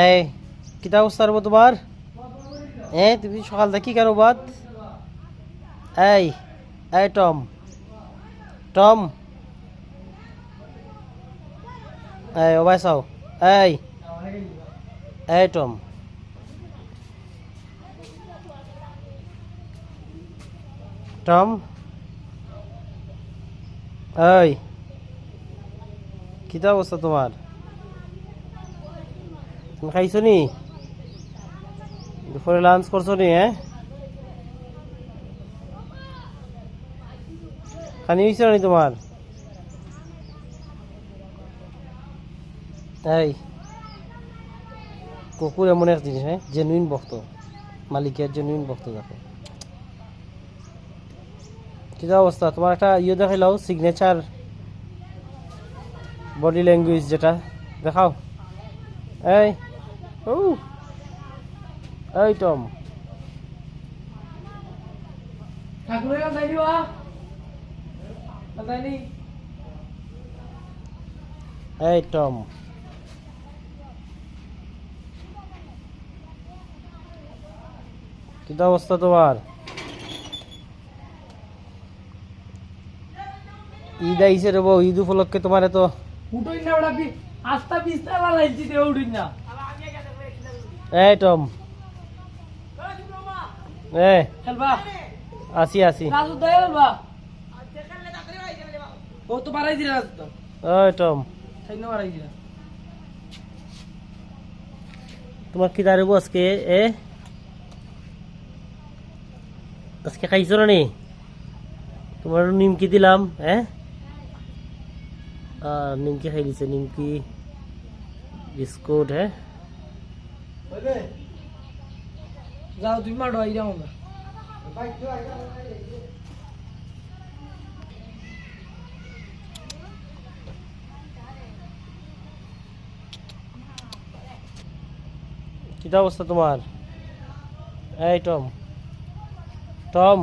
এই কিতা অবস্থা রবো তোমার? তুমি সকাল থেকে কি কারো বাদ? এই এই টম টম এই ও ভাই চাও। এই এই টম টম এই কিতা অবস্থা তোমার? তুমি খাইছো নি? দুপুরে লাঞ্চ করছো নি? খানি হয়েছে নি তোমার? এই কুকুর এমন এক জিনিস, জেনুইন ভক্ত, মালিকের জেনুইন ভক্ত দেখো। কি অবস্থা তোমার? একটা দেখাইলাও, সিগনেচার বডি ল্যাঙ্গুয়েজ যেটা দেখাও। এই ও এই টম এই টম কি অবস্থা তোমার? ঈদ আইসে রে বউ, ঈদ উপলক্ষে তোমার এত এই টম আসি আসি ওই টম তোমার কি দাঁড়াবো আজকে? আজকে খাইছো না নি? তোমার নিমকি দিলাম, নিমকি খাই দিছে, নিমকি বিস্কুট। যাও তুমি মাঠো আই যাও না। কি অবস্থা তোমার? এই টম টম